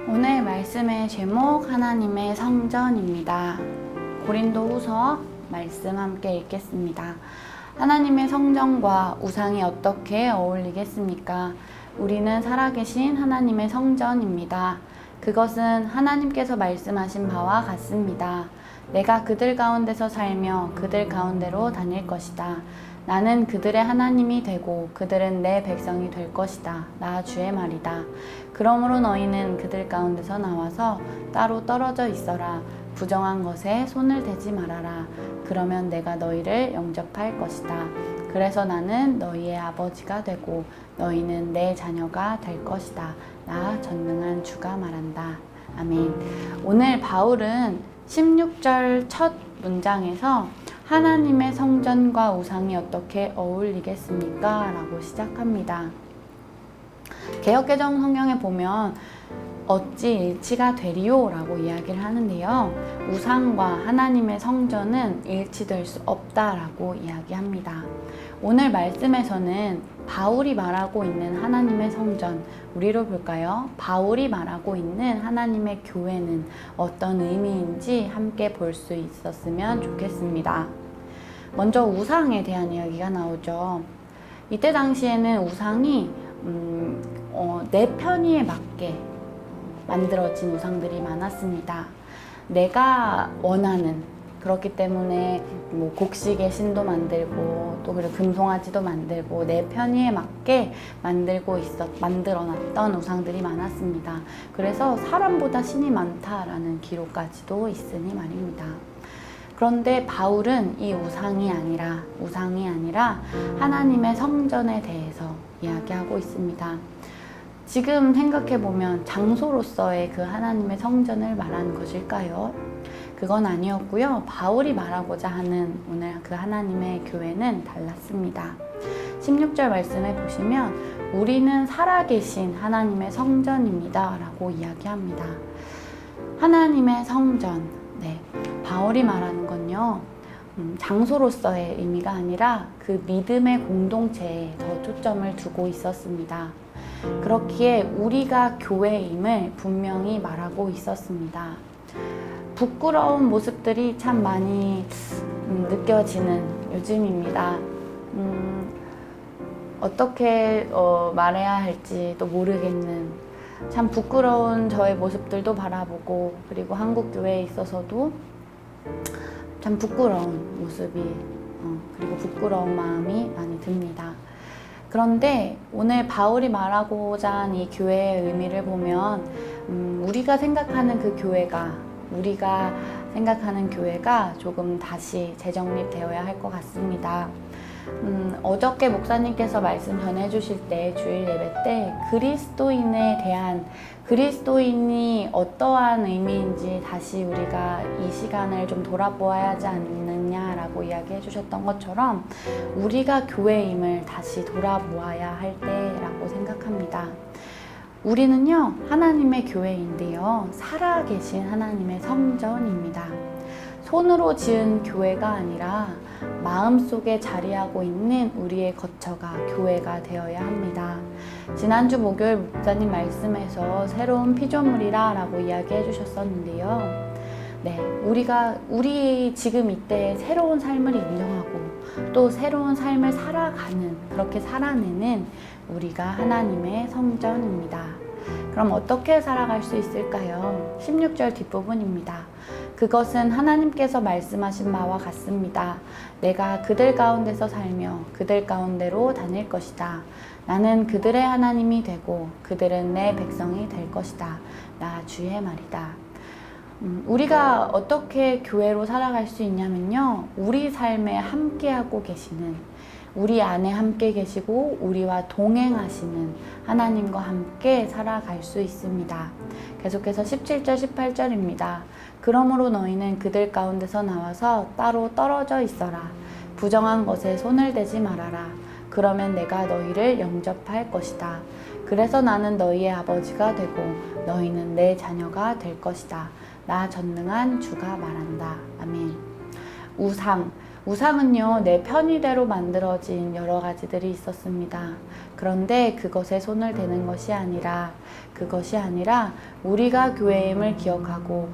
오늘 말씀의 제목 하나님의 성전입니다. 고린도후서 말씀 함께 읽겠습니다. 하나님의 성전과 우상이 어떻게 어울리겠습니까? 우리는 살아계신 하나님의 성전입니다. 그것은 하나님께서 말씀하신 바와 같습니다. 내가 그들 가운데서 살며 그들 가운데로 다닐 것이다. 나는 그들의 하나님이 되고 그들은 내 백성이 될 것이다. 나 주의 말이다. 그러므로 너희는 그들 가운데서 나와서 따로 떨어져 있어라. 부정한 것에 손을 대지 말아라. 그러면 내가 너희를 영접할 것이다. 그래서 나는 너희의 아버지가 되고 너희는 내 자녀가 될 것이다. 나 전능한 주가 말한다. 아멘. 오늘 바울은 16절 첫 문장에서 하나님의 성전과 우상이 어떻게 어울리겠습니까? 라고 시작합니다. 개역개정 성경에 보면 어찌 일치가 되리요? 라고 이야기를 하는데요. 우상과 하나님의 성전은 일치될 수 없다라고 이야기합니다. 오늘 말씀에서는 바울이 말하고 있는 하나님의 성전, 우리로 볼까요? 바울이 말하고 있는 하나님의 교회는 어떤 의미인지 함께 볼 수 있었으면 좋겠습니다. 먼저 우상에 대한 이야기가 나오죠. 이때 당시에는 우상이 내 편의에 맞게 만들어진 우상들이 많았습니다. 내가 원하는, 그렇기 때문에 뭐 곡식의 신도 만들고 또 그리고 금송아지도 만들고 내 편의에 맞게 만들어놨던 우상들이 많았습니다. 그래서 사람보다 신이 많다라는 기록까지도 있으니 말입니다. 그런데 바울은 이 우상이 아니라 하나님의 성전에 대해서 이야기하고 있습니다. 지금 생각해보면 장소로서의 그 하나님의 성전을 말하는 것일까요? 그건 아니었고요. 바울이 말하고자 하는 오늘 그 하나님의 교회는 달랐습니다. 16절 말씀에 보시면 우리는 살아계신 하나님의 성전입니다 라고 이야기합니다. 하나님의 성전, 바울이 말하는 건요, 장소로서의 의미가 아니라 그 믿음의 공동체에 더 초점을 두고 있었습니다. 그렇기에 우리가 교회임을 분명히 말하고 있었습니다. 부끄러운 모습들이 참 많이 느껴지는 요즘입니다. 어떻게 말해야 할지도 모르겠는 참 부끄러운 저의 모습들도 바라보고, 그리고 한국 교회에 있어서도 참 부끄러운 모습이 그리고 부끄러운 마음이 많이 듭니다. 그런데 오늘 바울이 말하고자 한 이 교회의 의미를 보면 우리가 생각하는 교회가 조금 다시 재정립되어야 할 것 같습니다. 어저께 목사님께서 말씀 전해주실 때, 주일 예배 때 그리스도인에 대한, 그리스도인이 어떠한 의미인지 다시 우리가 이 시간을 좀 돌아보아야 하지 않느냐라고 이야기해 주셨던 것처럼 우리가 교회임을 다시 돌아보아야 할 때라고 생각합니다. 우리는요, 하나님의 교회인데요, 살아계신 하나님의 성전입니다. 손으로 지은 교회가 아니라 마음속에 자리하고 있는 우리의 거처가 교회가 되어야 합니다. 지난주 목요일 목사님 말씀에서 새로운 피조물이라 라고 이야기해 주셨었는데요. 우리 지금 이때 새로운 삶을 인정하고 또 새로운 삶을 그렇게 살아내는 우리가 하나님의 성전입니다. 그럼 어떻게 살아갈 수 있을까요? 16절 뒷부분입니다. 그것은 하나님께서 말씀하신 바와 같습니다. 내가 그들 가운데서 살며 그들 가운데로 다닐 것이다. 나는 그들의 하나님이 되고 그들은 내 백성이 될 것이다. 나 주의 말이다. 우리가 어떻게 교회로 살아갈 수 있냐면요, 우리 삶에 함께하고 계시는, 우리 안에 함께 계시고 우리와 동행하시는 하나님과 함께 살아갈 수 있습니다. 계속해서 17절 18절입니다. 그러므로 너희는 그들 가운데서 나와서 따로 떨어져 있어라. 부정한 것에 손을 대지 말아라. 그러면 내가 너희를 영접할 것이다. 그래서 나는 너희의 아버지가 되고 너희는 내 자녀가 될 것이다. 나 전능한 주가 말한다. 아멘. 우상은요, 내 편의대로 만들어진 여러 가지들이 있었습니다. 그런데 그것에 손을 대는 것이 아니라 우리가 교회임을 기억하고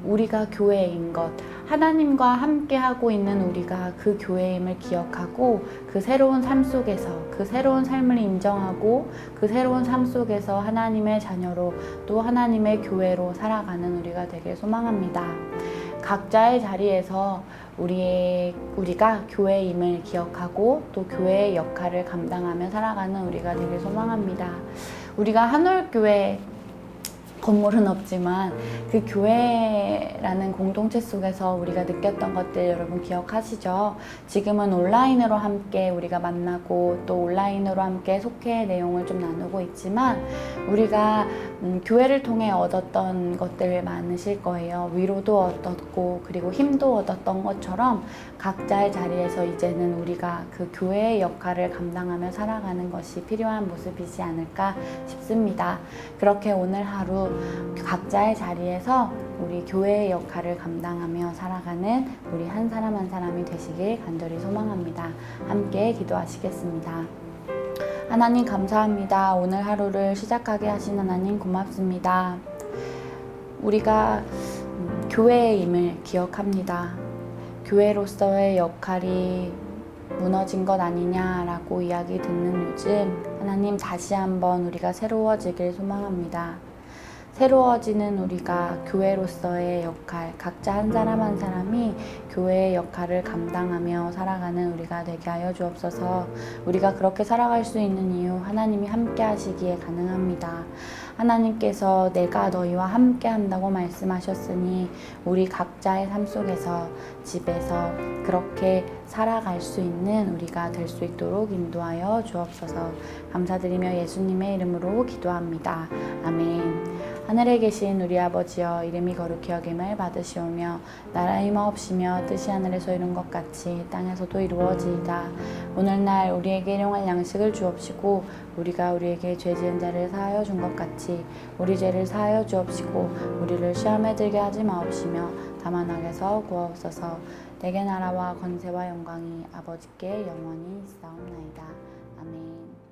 우리가 교회인 것, 하나님과 함께 하고 있는 우리가 그 교회임을 기억하고 그 새로운 삶 속에서 그 새로운 삶을 인정하고 그 새로운 삶 속에서 하나님의 자녀로 또 하나님의 교회로 살아가는 우리가 되길 소망합니다. 각자의 자리에서 우리가 교회임을 기억하고 또 교회의 역할을 감당하며 살아가는 우리가 되길 소망합니다. 우리가 한올교회 건물은 없지만 그 교회라는 공동체 속에서 우리가 느꼈던 것들 여러분 기억하시죠? 지금은 온라인으로 함께 우리가 만나고 또 온라인으로 함께 속회의 내용을 좀 나누고 있지만 우리가 교회를 통해 얻었던 것들 많으실 거예요. 위로도 얻었고 그리고 힘도 얻었던 것처럼 각자의 자리에서 이제는 우리가 그 교회의 역할을 감당하며 살아가는 것이 필요한 모습이지 않을까 싶습니다. 그렇게 오늘 하루 각자의 자리에서 우리 교회의 역할을 감당하며 살아가는 우리 한 사람 한 사람이 되시길 간절히 소망합니다. 함께 기도하시겠습니다. 하나님 감사합니다. 오늘 하루를 시작하게 하신 하나님 고맙습니다. 우리가 교회의 임을 기억합니다. 교회로서의 역할이 무너진 것 아니냐라고 이야기 듣는 요즘 하나님 다시 한번 우리가 새로워지길 소망합니다. 새로워지는 우리가 교회로서의 역할, 각자 한 사람 한 사람이 교회의 역할을 감당하며 살아가는 우리가 되게 하여 주옵소서. 우리가 그렇게 살아갈 수 있는 이유 하나님이 함께 하시기에 가능합니다. 하나님께서 내가 너희와 함께 한다고 말씀하셨으니 우리 각자의 삶 속에서 집에서 그렇게 살아갈 수 있는 우리가 될 수 있도록 인도하여 주옵소서. 감사드리며 예수님의 이름으로 기도합니다. 아멘. 하늘에 계신 우리 아버지여 이름이 거룩히 여김을 받으시오며 나라의 마옵시며 뜻이 하늘에서 이룬 것 같이 땅에서도 이루어지이다. 오늘날 우리에게 일용할 양식을 주옵시고 우리가 우리에게 죄 지은 자를 사하여 준 것 같이 우리 죄를 사하여 주옵시고 우리를 시험에 들게 하지 마옵시며 다만 악에서 구하옵소서. 내게 나라와 권세와 영광이 아버지께 영원히 있사옵나이다. 아멘.